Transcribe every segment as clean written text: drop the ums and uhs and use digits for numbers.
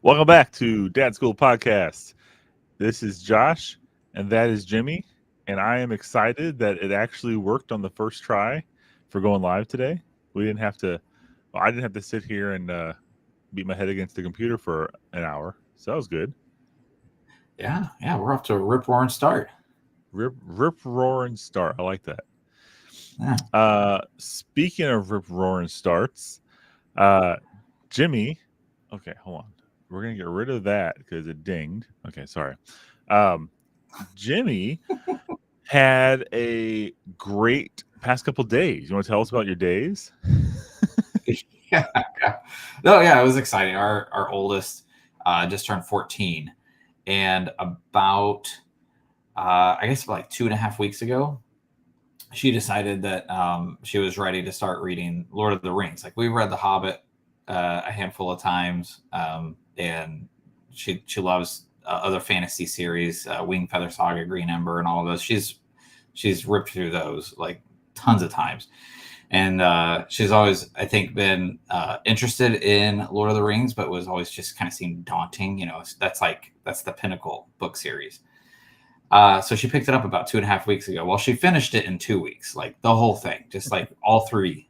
Welcome back to DadSchooled Podcast. This is Josh, and that is Jimmy, and I am excited that it actually worked on the first try for going live today. We didn't have to. Well, I didn't have to sit here and beat my head against the computer for an hour, so that was good. Yeah, we're off to a rip roaring start. Rip roaring start. I like that. Yeah. Speaking of rip roaring starts, Jimmy. Okay, hold on. We're gonna get rid of that because it dinged. Okay, sorry. Jimmy had a great past couple days. You want to tell us about your days? yeah. No, yeah, it was exciting. Our oldest just turned 14, and about I guess like 2.5 weeks ago, she decided that she was ready to start reading Lord of the Rings. Like we've read The Hobbit a handful of times, and she loves other fantasy series, Wing Feather Saga, Green Ember, and all of those. She's ripped through those like tons of times, and she's always, I think, been interested in Lord of the Rings, but was always just kind of seemed daunting. You know, that's the pinnacle book series. So she picked it up about 2.5 weeks ago. Well, she finished it in 2 weeks, like the whole thing, just like all three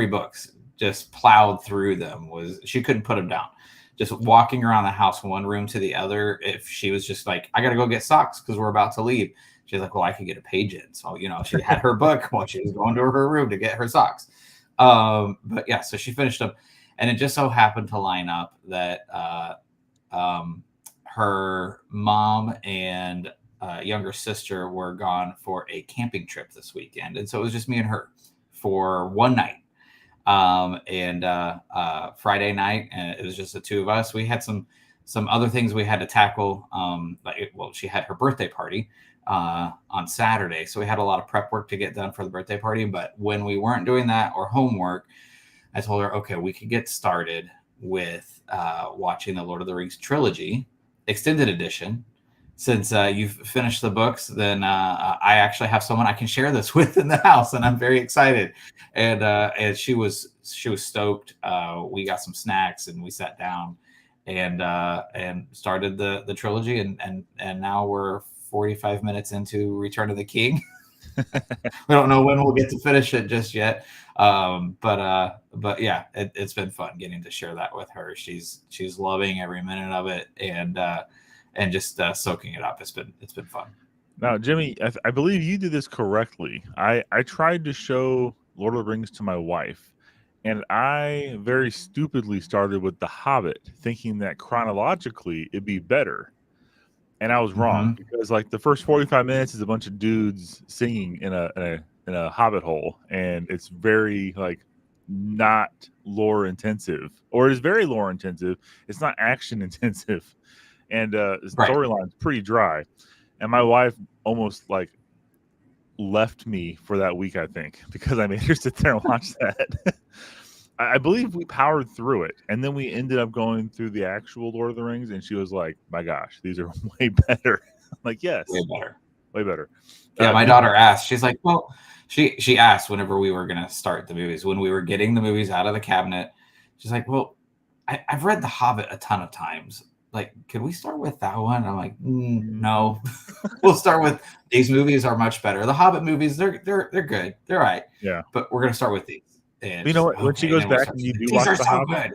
books, just plowed through them. She couldn't put them down. Just walking around the house, one room to the other. If she was just like, I got to go get socks because we're about to leave. She's like, well, I could get a page in. So, you know, she had her book while she was going to her room to get her socks. But yeah, so she finished them. And it just so happened to line up that her mom and younger sister were gone for a camping trip this weekend. And so it was just me and her for one night. And Friday night, and it was just the two of us. We had some other things we had to tackle. She had her birthday party on Saturday, so we had a lot of prep work to get done for the birthday party. But when we weren't doing that or homework, I told her, okay, we could get started with watching the Lord of the Rings trilogy extended edition. Since you've finished the books, then I actually have someone I can share this with in the house, and I'm very excited. And she was stoked. We got some snacks, and we sat down and started the trilogy, and now we're 45 minutes into Return of the King. We don't know when we'll get to finish it just yet, but yeah, it's been fun getting to share that with her. She's loving every minute of it, and just soaking it up. It's been fun. Now, Jimmy, I believe you did this correctly. I tried to show Lord of the Rings to my wife, and I very stupidly started with The Hobbit, thinking that chronologically it'd be better. And I was wrong, because like the first 45 minutes is a bunch of dudes singing in a hobbit hole, and it's very like not lore intensive, or it is very lore intensive. It's not action intensive. And the storyline's pretty dry. And my wife almost like left me for that week, I think, because I made her sit there and watch that. I believe we powered through it, and then we ended up going through the actual Lord of the Rings, and she was like, my gosh, these are way better. I'm like, yes, way better. Yeah, my daughter asked, she's like, well, she asked whenever we were going to start the movies, when we were getting the movies out of the cabinet, she's like, well, I've read The Hobbit a ton of times. Like, could we start with that one? I'm like, no, we'll start with these movies are much better. The Hobbit movies, they're good. They're all right. Yeah. But we're going to start with these. And you know what? When she goes back and you do watch The Hobbit,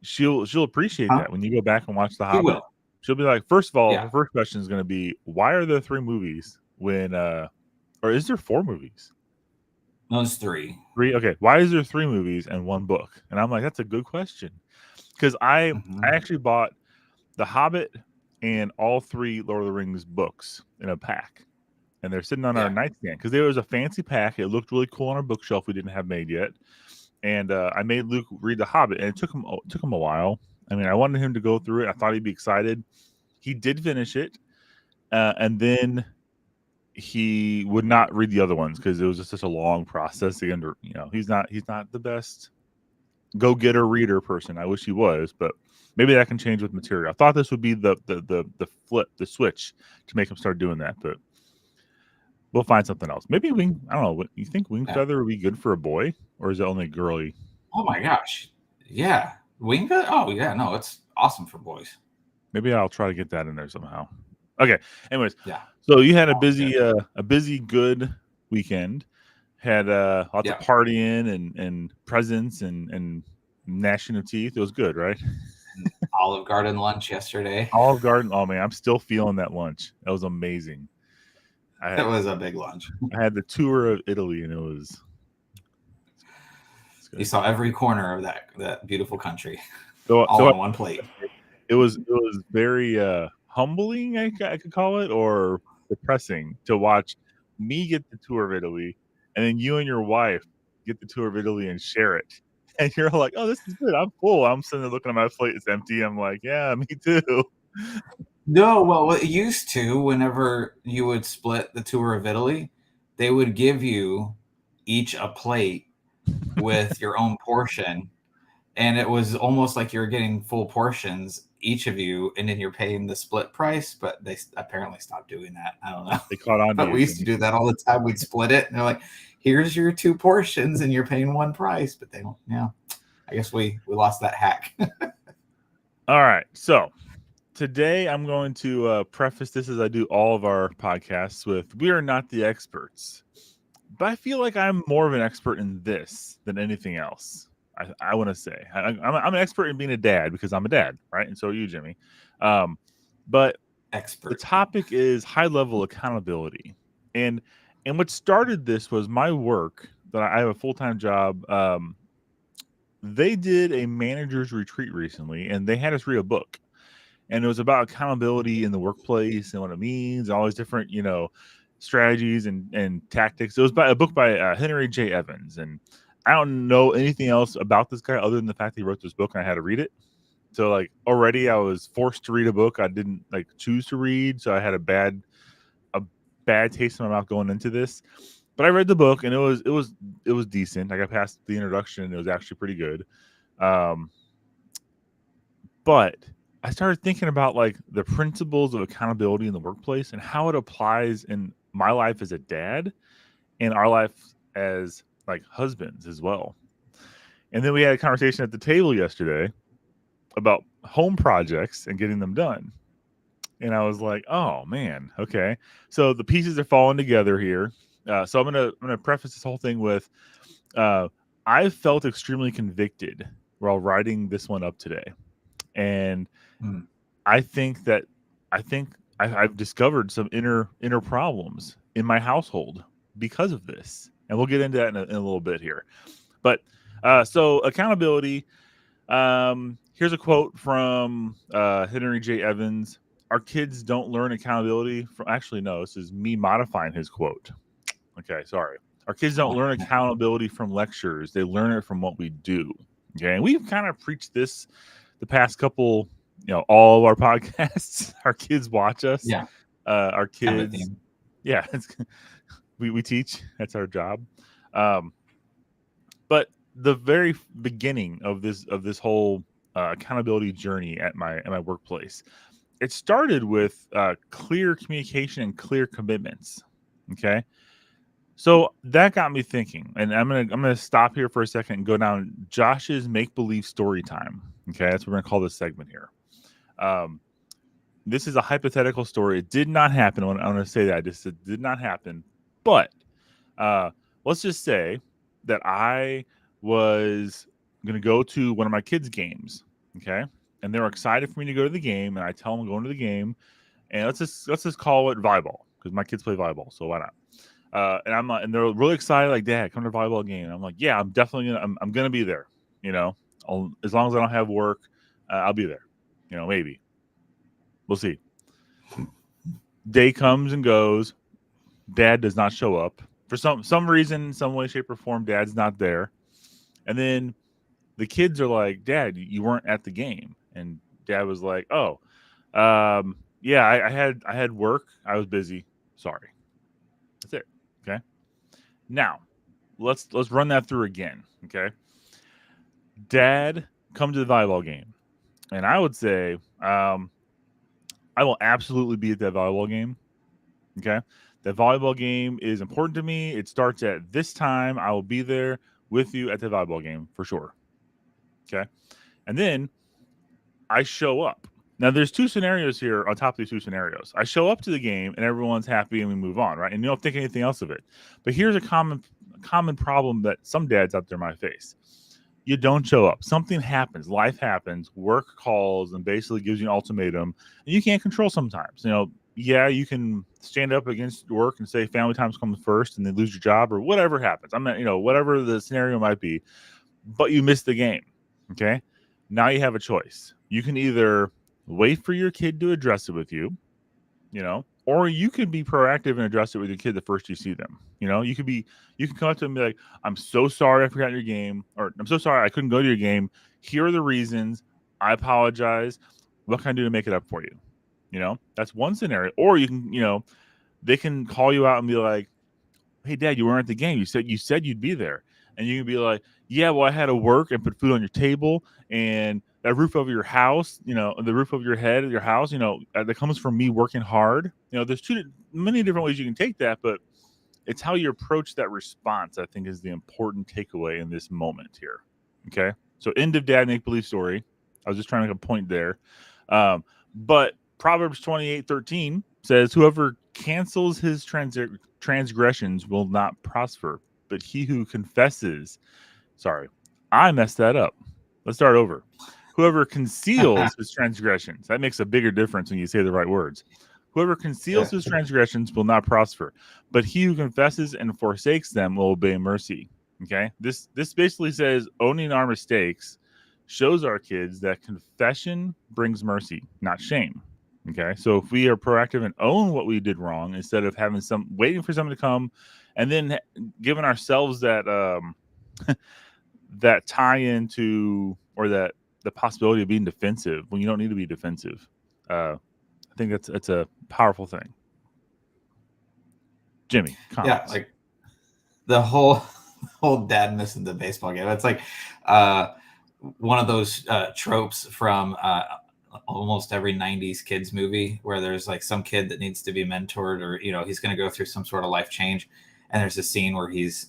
she'll appreciate that. When you go back and watch The Hobbit, she'll be like, first of all, her first question is going to be, why are there 3 movies when, or is there 4 movies? No, it's 3. 3? Okay. Why is there 3 movies and 1 book? And I'm like, that's a good question. Because I actually bought The Hobbit and all 3 Lord of the Rings books in a pack, and they're sitting on our nightstand because there was a fancy pack. It looked really cool on our bookshelf we didn't have made yet, and I made Luke read The Hobbit, and it took him a while. I mean, I wanted him to go through it. I thought he'd be excited. He did finish it, and then he would not read the other ones because it was just such a long process. He's not the best go-getter reader person. I wish he was, but maybe that can change with material. I thought this would be the switch to make him start doing that, but we'll find something else. Maybe I don't know. You think Wing Feather would be good for a boy, or is it only girly? Oh my gosh. Yeah. Winged? Oh yeah, no, it's awesome for boys. Maybe I'll try to get that in there somehow. Okay. Anyways, Yeah. so you had Good. a busy, good weekend. Had lots of Yeah. partying and presents and gnashing of teeth. It was good, right? Olive Garden lunch yesterday. Olive Garden. Oh man, I'm still feeling that lunch. That was amazing. I It was a big lunch. I had the tour of Italy, and it's You good. saw every corner of that beautiful country, So all on one plate. it was very humbling, I could call it, or depressing to watch me get the tour of Italy, and then you and your wife get the tour of Italy and share it. And you're like, "Oh, this is good. I'm full." I'm sitting there looking at my plate; it's empty. I'm like, "Yeah, me too." No, well, it used to, whenever you would split the tour of Italy, they would give you each a plate with your own portion. And it was almost like you're getting full portions, each of you, and then you're paying the split price. But they apparently stopped doing that. I don't know. They caught on to But you, we used to Jimmy. do that all the time. We'd split it, and they're like, here's your two portions, and you're paying one price. But they don't, yeah. I guess we lost that hack. All right, so today I'm going to preface this as I do all of our podcasts with: we are not the experts. But I feel like I'm more of an expert in this than anything else. I want to say I'm an expert in being a dad because I'm a dad, right? And so are you, Jimmy. Um, but the Expert. topic is high level accountability, and what started this was my work that I have a full time job. They did a manager's retreat recently, and they had us read a book, and it was about accountability in the workplace and what it means, all these different, strategies and tactics. It was by a book by Henry J. Evans, and I don't know anything else about this guy other than the fact that he wrote this book and I had to read it. So like already I was forced to read a book I didn't like choose to read, so I had a bad taste in my mouth going into this. But I read the book and it was decent. I got past the introduction and it was actually pretty good. Um, but I started thinking about like the principles of accountability in the workplace and how it applies in my life as a dad and our life as like husbands as well. And then we had a conversation at the table yesterday about home projects and getting them done. And I was like, "Oh man, okay." So the pieces are falling together here. So I'm gonna preface this whole thing with, uh, I felt extremely convicted while writing this one up today, and Mm. I think that I've discovered some inner problems in my household because of this, and we'll get into that in a little bit here. But so accountability. Here's a quote from Henry J. Evans. Our kids don't learn accountability from. Actually, no, this is me modifying his quote. Okay, sorry. Our kids don't learn accountability from lectures; they learn it from what we do. Okay, and we've kind of preached this the past couple, all of our podcasts. Our kids watch us. Yeah. Our Kind of a kids, theme. yeah, we teach. That's our job. Um, but the very beginning of this whole accountability journey at my workplace, it started with clear communication and clear commitments. Okay, so that got me thinking, and I'm gonna stop here for a second and go down Josh's make believe story time. Okay, that's what we're gonna call this segment here. Um, this is a hypothetical story. It did not happen. I'm going to say that it did not happen. But uh, let's just say that I was going to go to one of my kids' games. Okay, and they're excited for me to go to the game, and I tell them I'm going to the game, and let's just call it volleyball because my kids play volleyball, so why not? And they're really excited, like, Dad, come to the volleyball game. And I'm like, yeah, I'm definitely I'm gonna be there. You know, as long as I don't have work, I'll be there. Maybe we'll see. Day comes and goes. Dad does not show up for some reason, some way, shape, or form. Dad's not there, and then the kids are like, "Dad, you weren't at the game." And Dad was like, "Oh, yeah, I had work. I was busy. Sorry." That's it. Okay. Now let's run that through again. Okay. Dad come to the volleyball game, and I would say, I will absolutely be at that volleyball game. Okay. The volleyball game is important to me. It starts at this time. I will be there with you at the volleyball game for sure. Okay. And then I show up. Now, there's two scenarios here on top of these two scenarios. I show up to the game and everyone's happy and we move on, right? And you don't think anything else of it. But here's a common problem that some dads out there might face. You don't show up. Something happens. Life happens. Work calls and basically gives you an ultimatum. And you can't control sometimes. Yeah, you can stand up against work and say family times comes first and then lose your job or whatever happens. Whatever the scenario might be, but you miss the game. Okay. Now you have a choice. You can either wait for your kid to address it with you, or you can be proactive and address it with your kid the first you see them. You can come up to them and be like, I'm so sorry I forgot your game, or I'm so sorry I couldn't go to your game. Here are the reasons. I apologize. What can I do to make it up for you? That's one scenario. Or you can, they can call you out and be like, hey, Dad, you weren't at the game. You said you'd be there. And you can be like, yeah, well, I had to work and put food on your table and that roof over your house, the roof over your head, your house, that comes from me working hard. There's many different ways you can take that, but it's how you approach that response, I think, is the important takeaway in this moment here. Okay. So end of dad make-believe story. I was just trying to make a point there. But Proverbs 28:13 says, whoever cancels his transgressions will not prosper, but he who confesses, I messed that up. Let's start over. Whoever conceals his transgressions, that makes a bigger difference when you say the right words. Whoever conceals his transgressions will not prosper, but he who confesses and forsakes them will obey mercy. Okay? This basically says owning our mistakes shows our kids that confession brings mercy, not shame. Okay? So if we are proactive and own what we did wrong instead of waiting for someone to come and then giving ourselves that that tie into, or that the possibility of being defensive when you don't need to be defensive. I think that's a powerful thing. Jimmy, comments. Yeah, like the whole dad missing the baseball game. It's like one of those tropes from almost every 90s kids movie where there's like some kid that needs to be mentored, or he's going to go through some sort of life change, and there's a scene where he's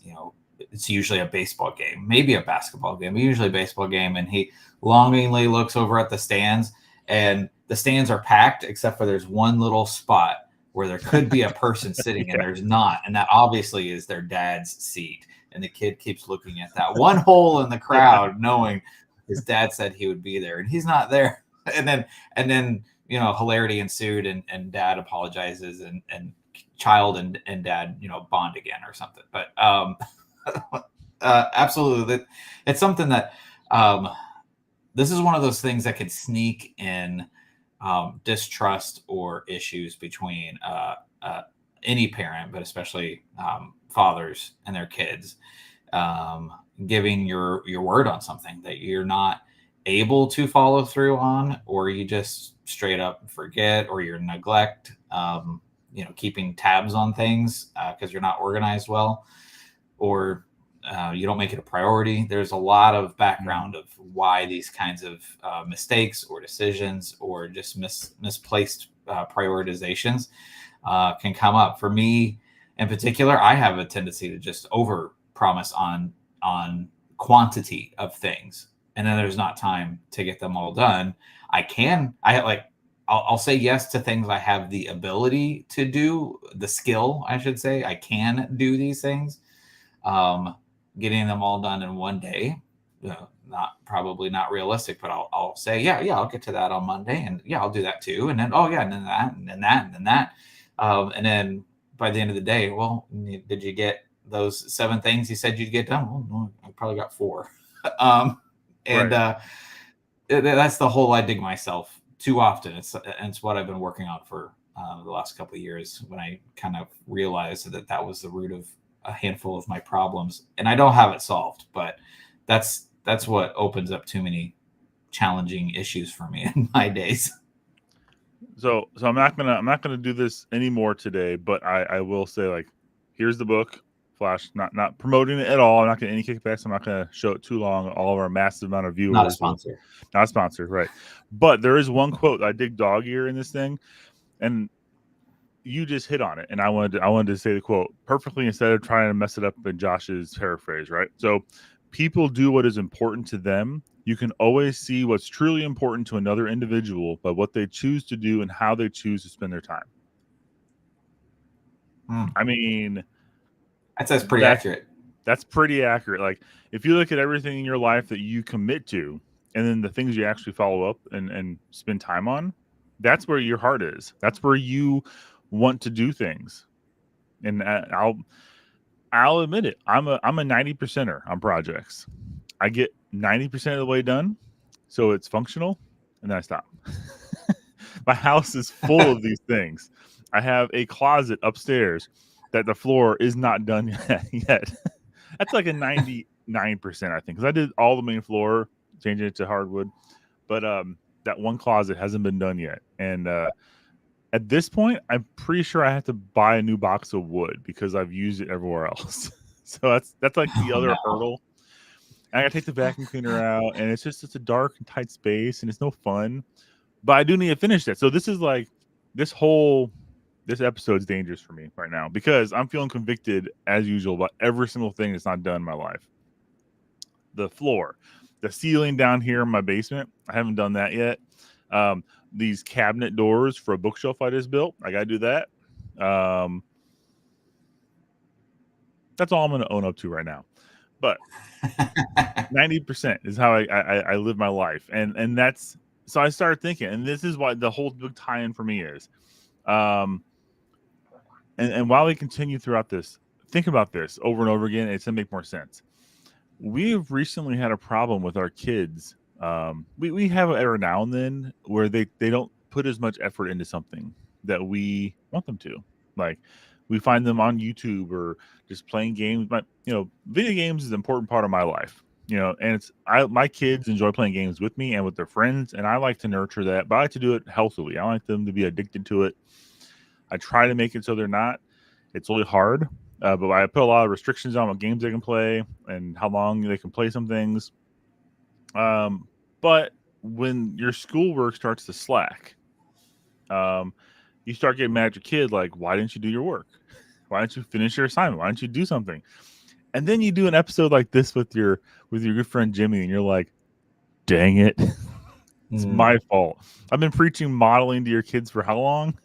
it's usually a baseball game, maybe a basketball game, but usually a baseball game, and he longingly looks over at the stands, and the stands are packed except for there's one little spot where there could be a person sitting and there's not, and that obviously is their dad's seat, and the kid keeps looking at that one hole in the crowd knowing his dad said he would be there and he's not there. And then hilarity ensued, and dad apologizes, and child and dad bond again or something. But absolutely, it's something that this is one of those things that could sneak in distrust or issues between any parent, but especially fathers and their kids, giving your word on something that you're not able to follow through on, or you just straight up forget, or you're neglect, keeping tabs on things because you're not organized well, or you don't make it a priority. There's a lot of background of why these kinds of mistakes or decisions or just misplaced prioritizations can come up. For me in particular, I have a tendency to just over promise on quantity of things, and then there's not time to get them all done. I'll say yes to things I have the ability to do, the skill, I should say. I can do these things. Getting them all done in one day, probably not realistic, but I'll say, yeah, I'll get to that on Monday, and yeah, I'll do that too. And then, and then that, and then that, and then that. And then by the end of the day, well, did you get those 7 things you said you'd get done? Well, no, I probably got 4. That's the hole I dig myself too often. It's what I've been working on for the last couple of years, when I kind of realized that was the root of a handful of my problems, and I don't have it solved, but that's what opens up too many challenging issues for me in my days. So I'm not gonna do this anymore today, but I will say, like, here's the book. Flash, not promoting it at all. I'm not getting any kickbacks. I'm not gonna show it too long. All of our massive amount of viewers. Not a sponsor. Not a sponsor, right? But there is one quote I dig dog ear in this thing, and you just hit on it, and I wanted to say the quote perfectly instead of trying to mess it up in Josh's paraphrase, right? So, people do what is important to them, You can always see what's truly important to another individual by what they choose to do and how they choose to spend their time. I mean, that's pretty accurate. That's pretty accurate. Like, if you look at everything in your life that you commit to, and then the things you actually follow up and spend time on, that's where your heart is. That's where you want to do things. And I'll admit it. I'm a 90%er on projects. I get 90% of the way done, so it's functional, and then I stop. My house is full of these things. I have a closet upstairs that the floor is not done yet. That's like a 99%, I think, because I did all the main floor, changing it to hardwood, but that one closet hasn't been done yet. And at this point, I'm pretty sure I have to buy a new box of wood because I've used it everywhere else. So that's like the other hurdle. And I gotta take the vacuum cleaner out, and it's a dark and tight space, and it's no fun. But I do need to finish that. So this is like this episode's dangerous for me right now because I'm feeling convicted as usual about every single thing that's not done in my life. The floor, the ceiling down here in my basement, I haven't done that yet. These cabinet doors for a bookshelf I just built, I gotta do that. That's all I'm gonna own up to right now. But 90% is how I live my life, and that's so I started thinking, and this is why the whole big tie-in for me is. And while we continue throughout this, think about this over and over again. It's gonna make more sense. We've recently had a problem with our kids. We have it every now and then where they don't put as much effort into something that we want them to. Like, we find them on YouTube or just playing games. But video games is an important part of my life. And my kids enjoy playing games with me and with their friends, and I like to nurture that, but I like to do it healthily. I like them to be addicted to it. I try to make it so they're not. It's really hard, but I put a lot of restrictions on what games they can play and how long they can play some things. But when your schoolwork starts to slack, you start getting mad at your kid, like, why didn't you do your work? Why didn't you finish your assignment? Why didn't you do something? And then you do an episode like this with your good friend Jimmy, and you're like, dang it. It's my fault. I've been preaching modeling to your kids for how long?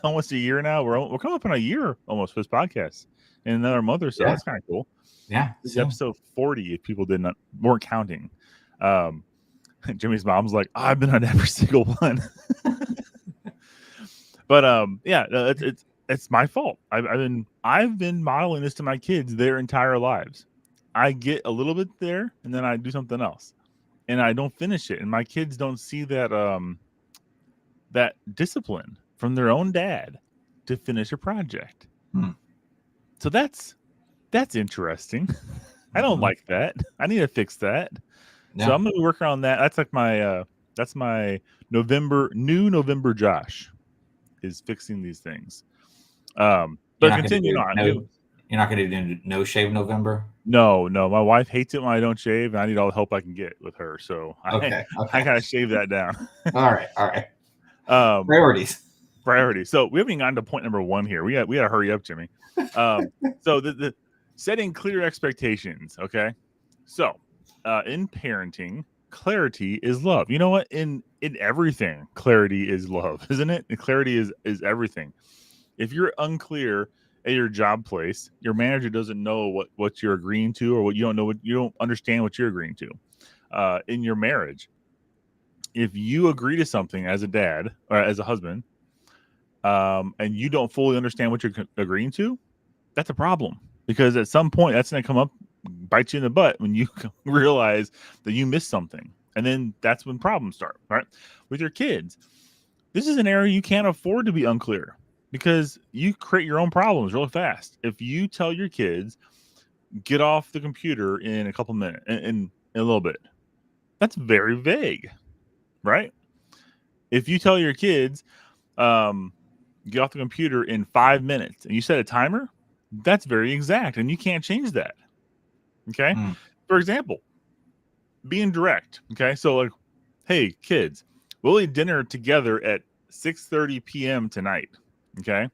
Almost a year now. We're coming up on a year almost for this podcast in another month or so. Yeah. That's kind of cool. Yeah. This is episode 40 if people weren't counting. Jimmy's mom's like, I've been on every single one. But yeah, it's my fault. I've been modeling this to my kids their entire lives. I get a little bit there and then I do something else. And I don't finish it. And my kids don't see that that discipline from their own dad to finish a project. So that's interesting. I don't like that. I need to fix that. Yeah. So I'm gonna be working on that. That's like my new November Josh is fixing these things. But continue on. You're not gonna do no shave November? No. My wife hates it when I don't shave, and I need all the help I can get with her. So I gotta shave that down. All right. Priorities. So we haven't even gotten to point number 1 here. We gotta hurry up, Jimmy. So the setting clear expectations. Okay. So in parenting, clarity is love. You know what? In everything, clarity is love, isn't it? And clarity is everything. If you're unclear at your job place, your manager doesn't know what you're agreeing to, or you don't understand what you're agreeing to. In your marriage, if you agree to something as a dad or as a husband, and you don't fully understand what you're agreeing to, that's a problem, because at some point that's going to come up, bite you in the butt when you realize that you missed something. And then that's when problems start, right? With your kids, this is an area you can't afford to be unclear, because you create your own problems really fast. If you tell your kids, get off the computer in a couple minutes, in a little bit, that's very vague, right? If you tell your kids, get off the computer in 5 minutes, and you set a timer, that's very exact, and you can't change that. Okay. For example, being direct. Okay. So like, hey kids, we'll eat dinner together at 6:30 p.m. tonight. Okay.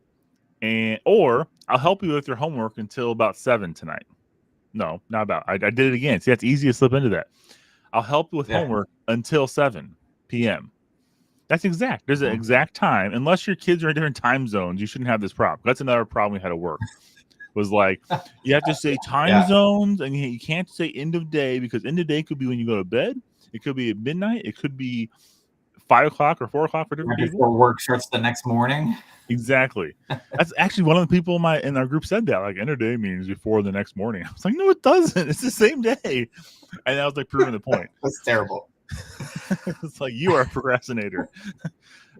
Or I'll help you with your homework until about 7 tonight. No, not about. I did it again. See, that's easy to slip into that. I'll help with homework until 7 p.m. That's exact. There's an exact time. Unless your kids are in different time zones, you shouldn't have this problem. That's another problem we had at work. Was like, you have to say time zones, and you can't say end of day, because end of day could be when you go to bed. It could be at midnight. It could be 5 o'clock or 4 o'clock for different people. Before work starts the next morning. Exactly. That's actually one of the people in our group said that, like, end of day means before the next morning. I was like, no, it doesn't. It's the same day. And that was like proving the point. That's terrible. It's like, you are a procrastinator.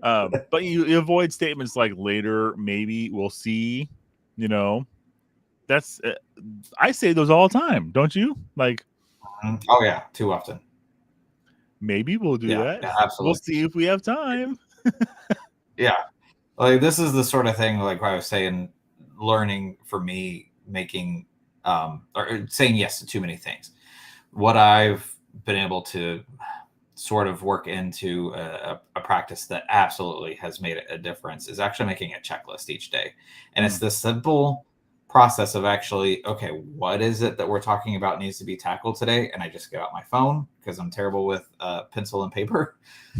But you avoid statements like later, maybe, we'll see. That's I say those all the time, don't you? Like, oh yeah, too often. Maybe we'll do that. Yeah, absolutely. We'll see if we have time. Yeah, like this is the sort of thing, like I was saying, learning for me, making or saying yes to too many things. What I've been able to sort of work into a practice that absolutely has made a difference is actually making a checklist each day. And it's the simple process of actually, okay, what is it that we're talking about needs to be tackled today? And I just get out my phone, because I'm terrible with pencil and paper.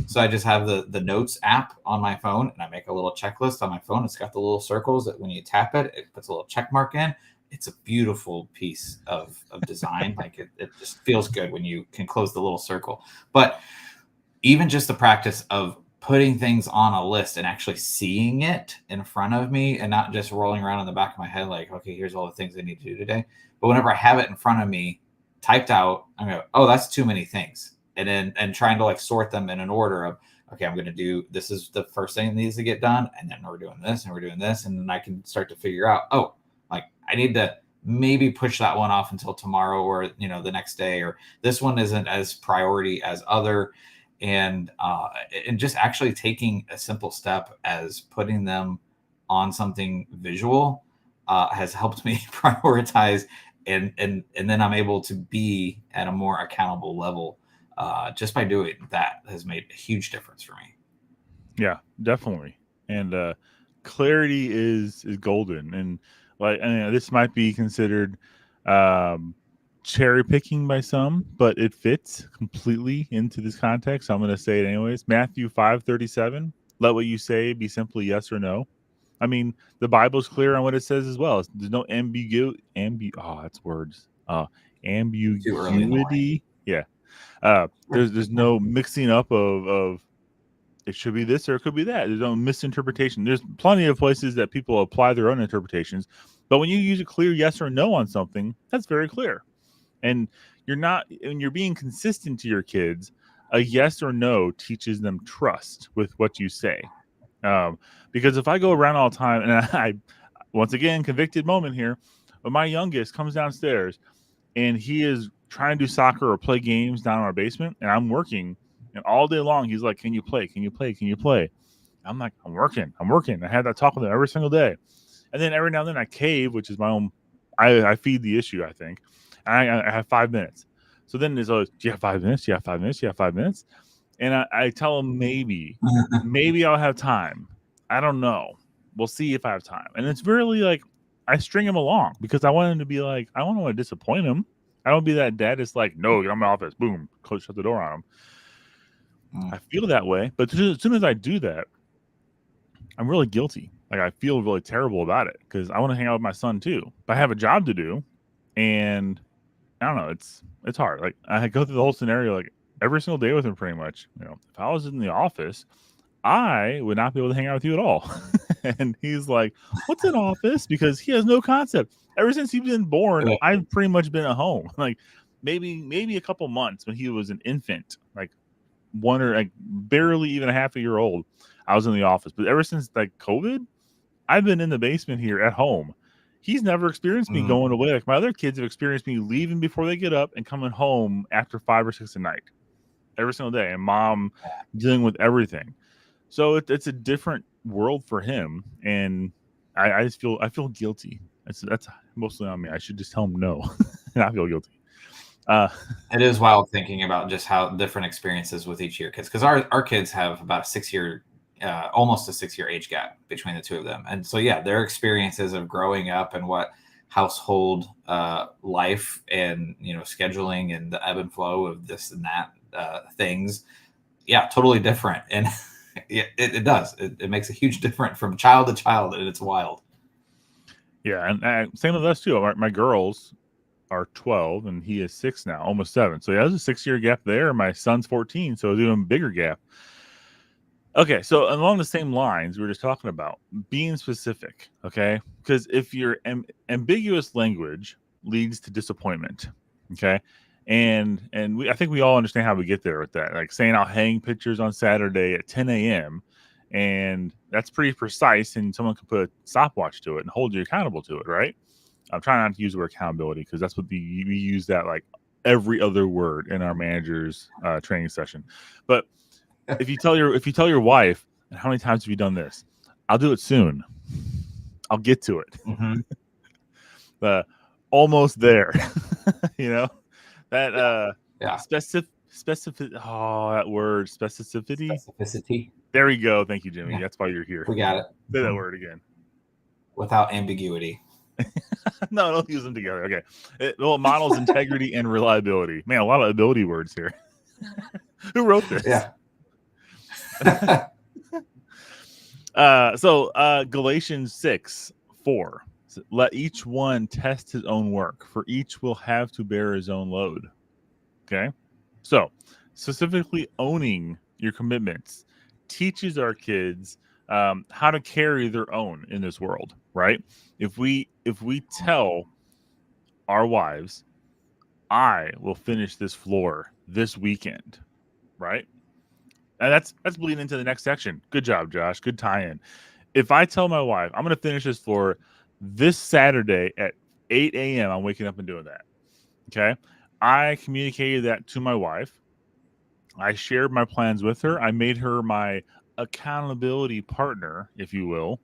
So I just have the notes app on my phone, and I make a little checklist on my phone. It's got the little circles that when you tap it, it puts a little check mark in. It's a beautiful piece of design. Like it just feels good when you can close the little circle. But even just the practice of putting things on a list and actually seeing it in front of me, and not just rolling around in the back of my head like, okay, here's all the things I need to do today. But whenever I have it in front of me, typed out, I'm going, oh, that's too many things. And trying to like sort them in an order of, okay, I'm going to do, this is the first thing that needs to get done. And then we're doing this and we're doing this. And then I can start to figure out, oh, like I need to maybe push that one off until tomorrow, or, the next day, or this one isn't as priority as other. And just actually taking a simple step as putting them on something visual has helped me prioritize, and then I'm able to be at a more accountable level just by doing that. Has made a huge difference for me. Yeah, definitely. And clarity is golden. And like, this might be considered cherry picking by some, but it fits completely into this context. So I'm going to say it anyways. Matthew 5:37. Let what you say be simply yes or no. I mean, the Bible's clear on what it says as well. There's no ambiguity. That's words. Ambiguity. Yeah. There's no mixing up of it should be this or it could be that. There's no misinterpretation. There's plenty of places that people apply their own interpretations, but when you use a clear yes or no on something, that's very clear. And when you're being consistent to your kids, a yes or no teaches them trust with what you say. Because if I go around all the time, and I once again, convicted moment here, but my youngest comes downstairs and he is trying to do soccer or play games down in our basement, and I'm working, and all day long he's like, can you play? Can you play? Can you play? I'm like, I'm working. I have that talk with him every single day. And then every now and then I cave, which is my own, I feed the issue, I think. I have 5 minutes. So then there's always, do you have 5 minutes? Do you have 5 minutes? Do you have 5 minutes? And I tell him maybe I'll have time. I don't know. We'll see if I have time. And it's really like, I string him along because I want him to be like, I don't want to disappoint him. I don't be that dad that's like, no, get out of my office. Boom, shut the door on him. I feel that way. But as soon as I do that, I'm really guilty. Like, I feel really terrible about it because I want to hang out with my son too. But I have a job to do. And I don't know, it's hard. Like, I go through the whole scenario like every single day with him pretty much. If I was in the office, I would not be able to hang out with you at all. And he's like, what's an office? Because he has no concept. Ever since he's been born, I've pretty much been at home. Like maybe a couple months when he was an infant, like one or like barely even a half a year old, I was in the office. But ever since like COVID, I've been in the basement here at home. He's never experienced me going away. Like my other kids have experienced me leaving before they get up and coming home after 5 or 6 at night every single day, and mom dealing with everything. So it's a different world for him, and I just feel guilty. That's mostly on me. I should just tell him no, and I feel guilty. It is wild thinking about just how different experiences with each year kids, because our kids have about a 6-year, almost a 6-year age gap between the two of them, and so yeah, their experiences of growing up and what household life and, scheduling and the ebb and flow of this and that things. Yeah, totally different. And it does. It makes a huge difference from child to child, and it's wild. Yeah, and same with us too. My girls are 12 and he is 6 now, almost 7. So yeah, there's a 6-year gap there. My son's 14, so even bigger gap. Okay, so along the same lines we were just talking about, being specific, okay? Because if your ambiguous language leads to disappointment, okay? And I think we all understand how we get there with that. Like saying I'll hang pictures on Saturday at 10 a.m. and that's pretty precise, and someone can put a stopwatch to it and hold you accountable to it, right? I'm trying not to use the word accountability because that's what we use that like every other word in our manager's training session. But if you tell your wife, and how many times have you done this? I'll do it soon. I'll get to it. Mm-hmm. Almost there. That Yeah. specific. Oh, that word Specificity. There we go. Thank you, Jimmy. Yeah. That's why you're here. We got it. Say that word again. Without ambiguity. No, don't use them together. Okay. It models integrity and reliability. Man, a lot of ability words here. Who wrote this? Yeah. Galatians 6:4. Let each one test his own work, for each will have to bear his own load. Okay. So specifically owning your commitments teaches our kids how to carry their own in this world, right? If we tell our wives, I will finish this floor this weekend, right? And that's bleeding into the next section. Good job, Josh. Good tie-in. If I tell my wife, I'm going to finish this floor this Saturday at 8 a.m., I'm waking up and doing that. Okay. I communicated that to my wife. I shared my plans with her. I made her my accountability partner, if you will.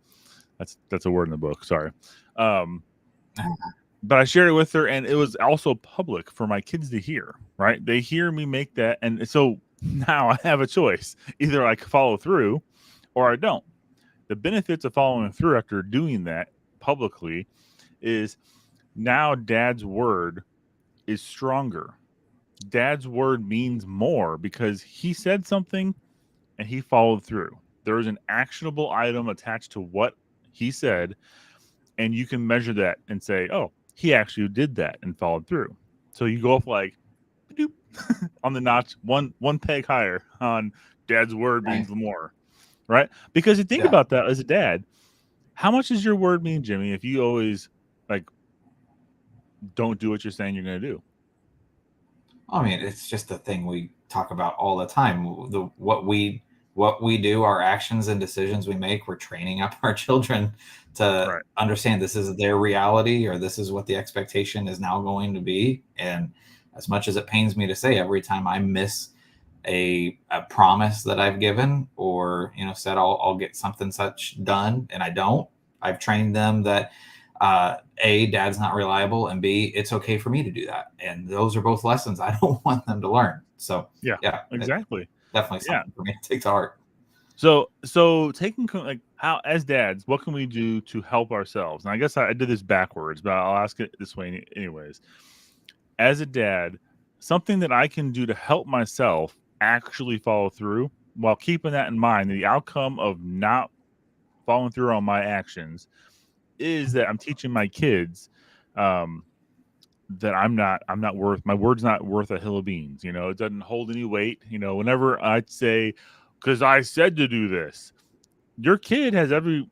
That's a word in the book. Sorry. But I shared it with her, and it was also public for my kids to hear, right? They hear me make that. And so now I have a choice. Either I follow through or I don't. The benefits of following through after doing that publicly is now Dad's word is stronger. Dad's word means more because he said something and he followed through. There is an actionable item attached to what he said, and you can measure that and say, oh, he actually did that and followed through. So you go up like on the notch, one peg higher on Dad's word means more, right? Because you think about that as a dad, how much does your word mean, Jimmy, if you always like don't do what you're saying you're going to do? I mean, it's just the thing we talk about all the time. What we do, our actions and decisions we make, we're training up our children to understand this is their reality, or this is what the expectation is now going to be. And as much as it pains me to say, every time I miss a promise that I've given, or said I'll get something such done, and I don't, I've trained them that A, Dad's not reliable, and B, it's okay for me to do that. And those are both lessons I don't want them to learn. So yeah, exactly. Definitely something for me to take to heart. So taking like how as dads, what can we do to help ourselves? And I guess I did this backwards, but I'll ask it this way anyways. As a dad, something that I can do to help myself actually follow through while keeping that in mind, the outcome of not following through on my actions is that I'm teaching my kids that I'm not worth, my word's not worth a hill of beans. It doesn't hold any weight. Whenever I say, because I said to do this, your kid has every,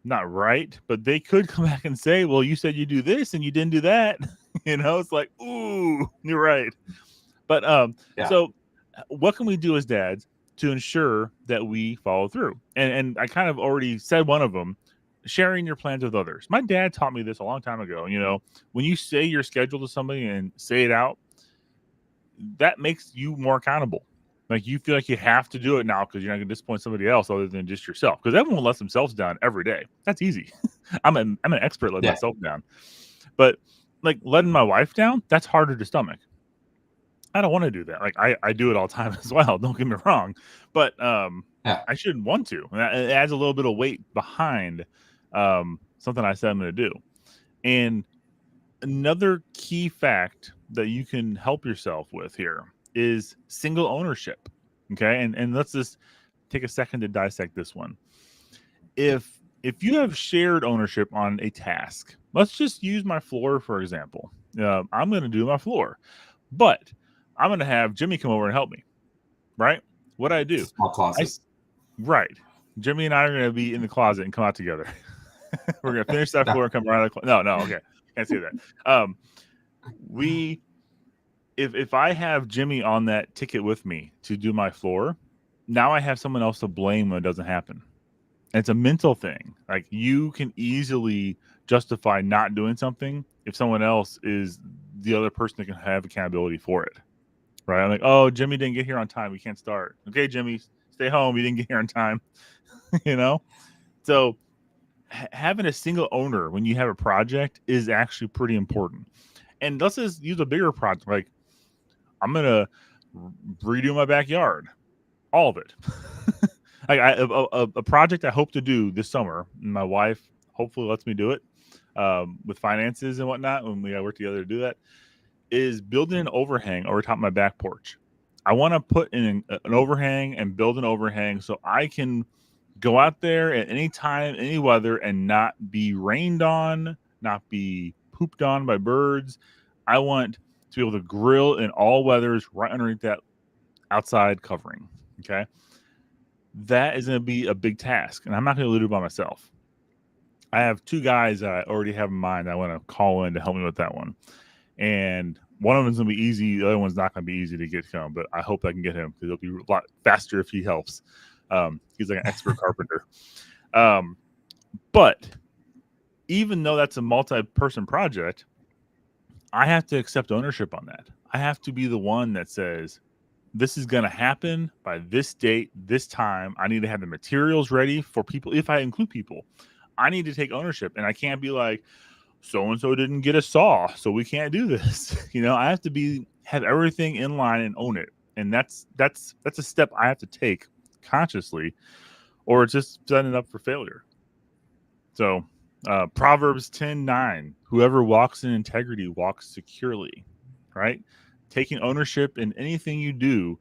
not right, but they could come back and say, well, you said you do this and you didn't do that. It's like, ooh, you're right. But so what can we do as dads to ensure that we follow through? And I kind of already said one of them, sharing your plans with others. My dad taught me this a long time ago. When you say your schedule to somebody and say it out, that makes you more accountable. Like you feel like you have to do it now because you're not going to disappoint somebody else other than just yourself. Because everyone lets themselves down every day. That's easy. I'm an expert letting myself down. But like letting my wife down, that's harder to stomach. I don't want to do that. Like I do it all the time as well. Don't get me wrong. But I shouldn't want to. It adds a little bit of weight behind something I said I'm going to do. And Another key fact that you can help yourself with here is single ownership. Okay, and let's just take a second to dissect this one. If you have shared ownership on a task, let's just use my floor for example. I'm going to do my floor, but I'm going to have Jimmy come over and help me. Right? What I do? Small closet. Right. Jimmy and I are going to be in the closet and come out together. We're going to finish that floor and come right out of the closet. No, okay, can't say that. We if I have Jimmy on that ticket with me to do my floor, now I have someone else to blame when it doesn't happen. And it's a mental thing. Like you can easily justify not doing something if someone else is the other person that can have accountability for it. Right? I'm like, oh, Jimmy didn't get here on time. We can't start. Okay, Jimmy, stay home. You didn't get here on time. So having a single owner when you have a project is actually pretty important. And let's just use a bigger project. Like I'm gonna redo my backyard, all of it. Like a project I hope to do this summer. My wife hopefully lets me do it with finances and whatnot when we work together to do that. Is building an overhang over top of my back porch. I want to put in an overhang and build an overhang so I can go out there at any time, any weather, and not be rained on, not be pooped on by birds. I want to be able to grill in all weathers right underneath that outside covering. Okay. That is going to be a big task, and I'm not going to do it by myself. I have two guys that I already have in mind. I want to call in to help me with that one. And one of them is going to be easy. The other one's not going to be easy to get him, but I hope I can get him because it'll be a lot faster if he helps. He's like an expert carpenter. But even though that's a multi-person project, I have to accept ownership on that. I have to be the one that says, this is going to happen by this date, this time. I need to have the materials ready for people. If I include people, I need to take ownership. And I can't be like, so-and-so didn't get a saw, so we can't do this. I have to have everything in line and own it. And that's a step I have to take consciously, or it's just setting it up for failure. So Proverbs 10:9, whoever walks in integrity walks securely, right? Taking ownership in anything you do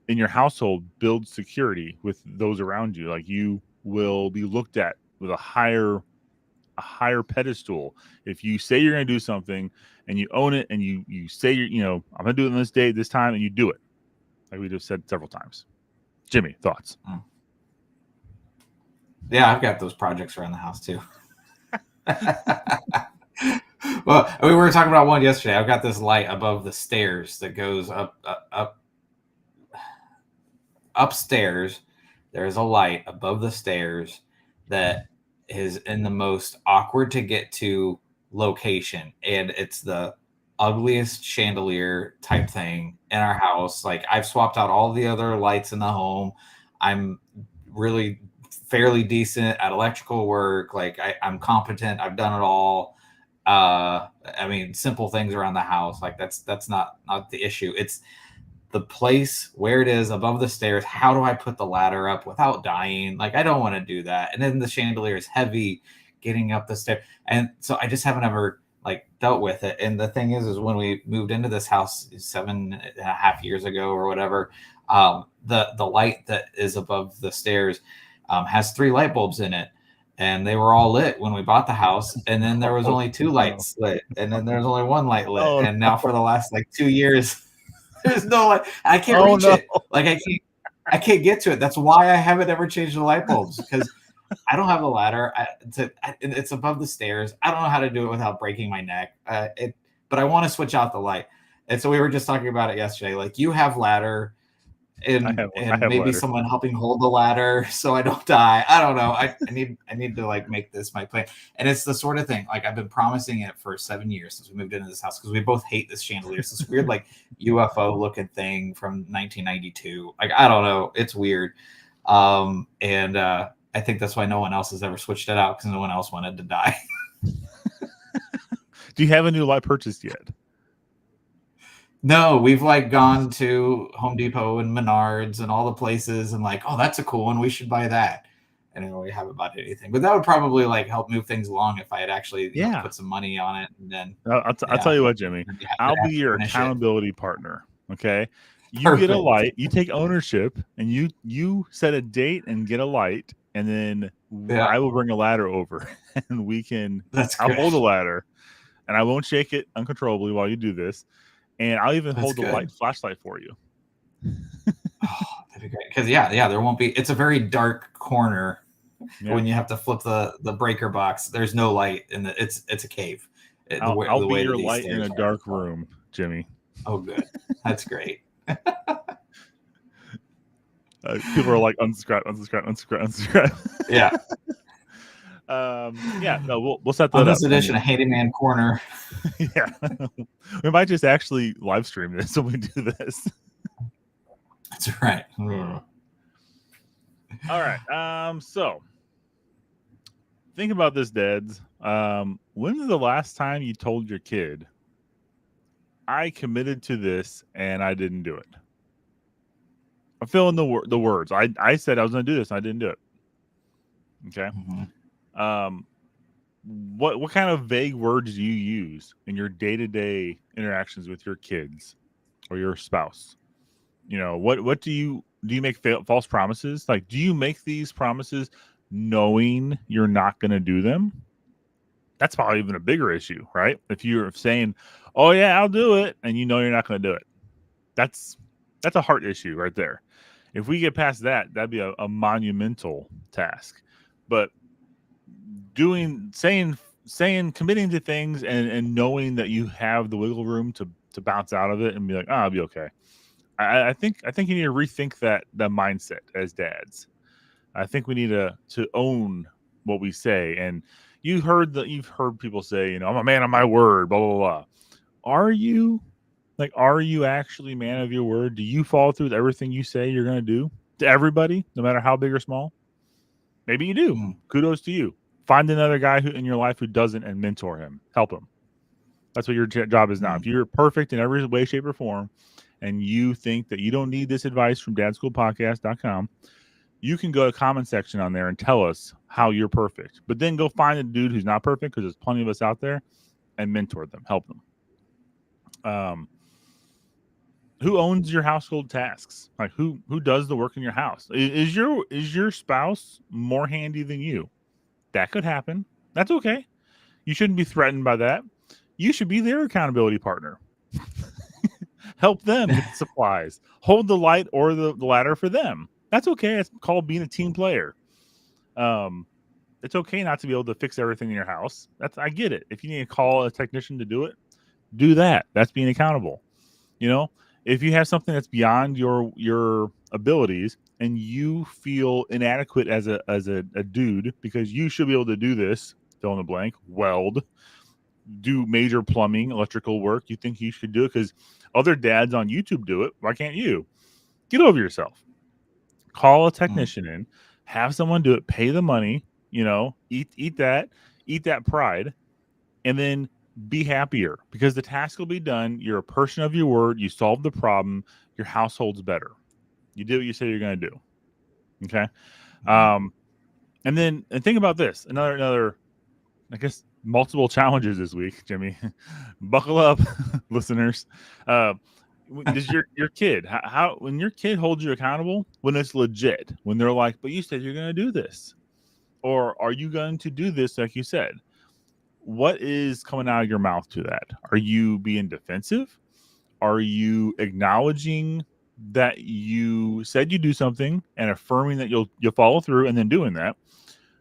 in your household builds security with those around you. Like you will be looked at with a higher pedestal if you say you're going to do something and you own it and you say I'm going to do it on this day, this time, and you do it. Like we just said several times. Jimmy, thoughts? Yeah, I've got those projects around the house too. Well, we were talking about one yesterday. I've got this light above the stairs that goes upstairs. There's a light above the stairs that is in the most awkward to get to location, and it's the ugliest chandelier type thing in our house. Like I've swapped out all the other lights in the home. I'm really fairly decent at electrical work. Like I'm competent. I've done it all. Simple things around the house. Like that's not the issue. It's the place where it is above the stairs. How do I put the ladder up without dying? Like I don't want to do that. And then the chandelier is heavy getting up the stairs. And so I just haven't ever dealt with it. And the thing is when we moved into this house 7.5 years ago or whatever, the light that is above the stairs has 3 light bulbs in it, and they were all lit when we bought the house. And then there was only 2 lights lit, and then there's only 1 light lit. And now for the last 2 years, there's no light. I can't reach it. I can't get to it. That's why I haven't ever changed the light bulbs, because I don't have a ladder. It's above the stairs. I don't know how to do it without breaking my neck. But I want to switch out the light. And so we were just talking about it yesterday. Like you have ladder, and maybe ladder. Someone helping hold the ladder so I don't die. I don't know. I need to make this my plan. And it's the sort of thing, I've been promising it for 7 years since we moved into this house, because we both hate this chandelier. It's this weird UFO looking thing from 1992. I don't know. It's weird. I think that's why no one else has ever switched it out, because no one else wanted to die. Do you have a new light purchased yet? No, we've gone to Home Depot and Menards and all the places and oh, that's a cool one, we should buy that. I don't really have about anything, but that would probably like help move things along if I had actually put some money on it, and then I'll tell you what, Jimmy, I'll be your accountability partner. Okay. You get a light, you take ownership, and you set a date and get a light, and then I will bring a ladder over and I'll hold the ladder and I won't shake it uncontrollably while you do this. And I'll even hold the flashlight for you. Oh, that'd be great. Because there won't be. It's a very dark corner when you have to flip the breaker box. There's no light it's a cave. I'll be your light in a dark room, Jimmy. Oh, good. That's great. People are like, unsubscribe. Yeah. No, we'll set that on up. This edition of Handyman Corner. Yeah. We might just actually live stream this when we do this. That's right. All right. So think about this, dads. When was the last time you told your kid, I committed to this and I didn't do it? I'm filling the words. I said I was going to do this and I didn't do it. Okay. Mm-hmm. What kind of vague words do you use in your day-to-day interactions with your kids or your spouse? What do you make false promises? Like, do you make these promises knowing you're not going to do them? That's probably even a bigger issue, right? If you're saying, "Oh yeah, I'll do it," and you know you're not going to do it, that's a heart issue right there. If we get past that, that'd be a monumental task. But saying, committing to things and knowing that you have the wiggle room to bounce out of it and be like, I'll be okay. I think you need to rethink that mindset as dads. I think we need to own what we say. And you've heard people say, I'm a man of my word, blah, blah, blah. Are you actually a man of your word? Do you follow through with everything you say you're going to do to everybody, no matter how big or small? Maybe you do. Kudos to you. Find another guy in your life who doesn't and mentor him. Help him. That's what your job is now. If you're perfect in every way, shape, or form, and you think that you don't need this advice from DadSchoolPodcast.com, you can go to the comment section on there and tell us how you're perfect. But then go find a dude who's not perfect, because there's plenty of us out there, and mentor them. Help them. Who owns your household tasks? Like who does the work in your house? Is your spouse more handy than you? That could happen. That's okay. You shouldn't be threatened by that. You should be their accountability partner. Help them get supplies. Hold the light or the ladder for them. That's okay. It's called being a team player. It's okay not to be able to fix everything in your house. I get it. If you need to call a technician to do it, do that. That's being accountable. If you have something that's beyond your abilities and you feel inadequate as a dude, because you should be able to do this, fill in the blank, weld, do major plumbing, electrical work, you think you should do it because other dads on YouTube do it. Why can't you? Get over yourself. Call a technician in, have someone do it, pay the money, eat that pride, and then be happier, because the task will be done. You're a person of your word. You solve the problem. Your household's better. You do what you say you're going to do. Okay. And think about this. Another, I guess, multiple challenges this week, Jimmy. Buckle up, listeners. Does your kid, when your kid holds you accountable, when it's legit, when they're like, but you said you're going to do this, or are you going to do this like you said? What is coming out of your mouth to that? Are you being defensive? Are you acknowledging that you said you do something and affirming that you'll follow through and then doing that?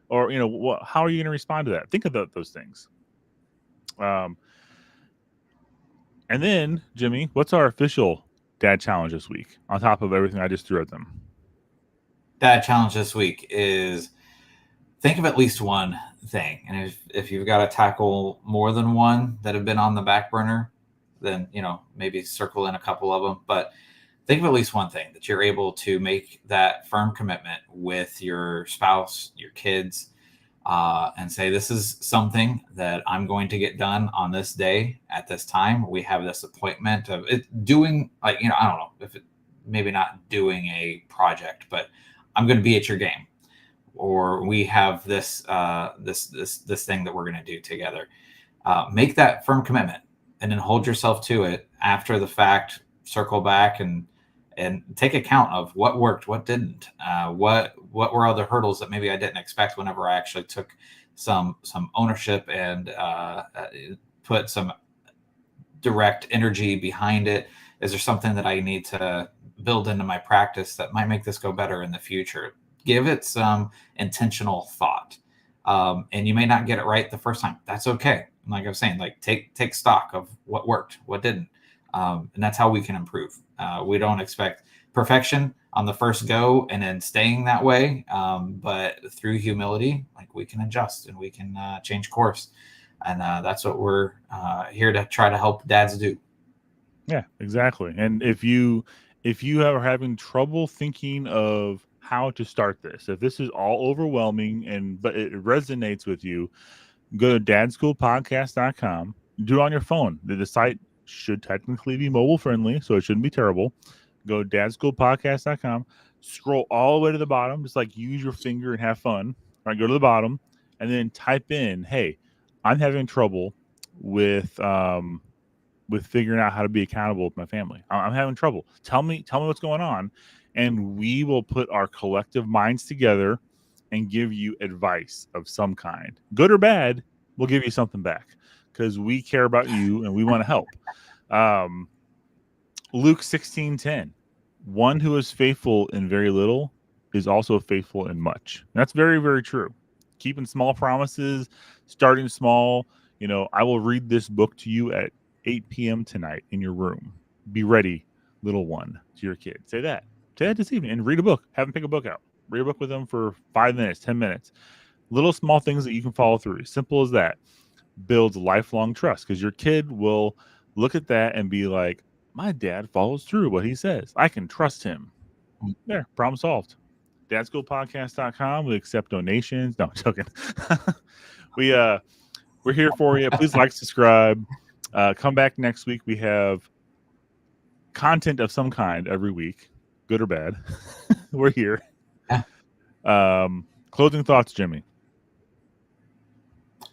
Or, how are you going to respond to that? Think of those things. And then, Jimmy, what's our official dad challenge this week on top of everything I just threw at them? Dad challenge this week is think of at least one thing. And if you've got to tackle more than one that have been on the back burner, then, maybe circle in a couple of them. But think of at least one thing that you're able to make that firm commitment with your spouse, your kids, and say, this is something that I'm going to get done on this day at this time. We have this appointment of it doing, like, I don't know if it maybe not doing a project, but I'm going to be at your game. or we have this this thing that we're going to do together. Make that firm commitment, and then hold yourself to it after the fact. Circle back and take account of what worked, what didn't, what were other hurdles that maybe I didn't expect whenever I actually took some ownership and put some direct energy behind it. Is there something that I need to build into my practice that might make this go better in the future? Give it some intentional thought. And you may not get it right the first time. That's okay. Like I was saying, like take stock of what worked, what didn't. And that's how we can improve. We don't expect perfection on the first go and then staying that way. But through humility, like we can adjust and we can change course. And that's what we're here to try to help dads do. Yeah, exactly. And if you are having trouble thinking of how to start this, if this is all overwhelming but it resonates with you, go to DadSchoolPodcast.com. Do it on your phone. The site should technically be mobile friendly, so it shouldn't be terrible. Go to DadSchoolPodcast.com. Scroll all the way to the bottom. Just like use your finger and have fun. All right, go to the bottom and then type in, "Hey, I'm having trouble with figuring out how to be accountable with my family. I'm having trouble. Tell me what's going on," and we will put our collective minds together and give you advice of some kind, good or bad. We'll give you something back because we care about you and we want to help. Luke 16:10, one who is faithful in very little is also faithful in much. That's very, very true. Keeping small promises, starting small. I will read this book to you at 8 p.m. tonight in your room. Be ready, little one, to your kid. Say that this evening and read a book. Have them pick a book out. Read a book with them for 5 minutes, 10 minutes. Little small things that you can follow through. Simple as that. Builds lifelong trust because your kid will look at that and be like, my dad follows through what he says. I can trust him. There, problem solved. DadSchoolPodcast.com. We accept donations. No, I'm joking. We're here for you. Please like, subscribe. Come back next week. We have content of some kind every week, good or bad. We're here. Closing thoughts, Jimmy.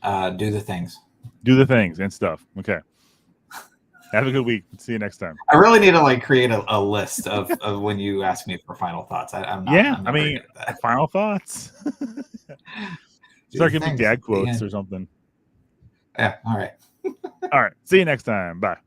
Do the things. Do the things and stuff. Okay. Have a good week. See you next time. I really need to create a list of when you ask me for final thoughts. I'm not. Final thoughts. Start giving me dad quotes or something. Yeah. All right. All right. See you next time. Bye.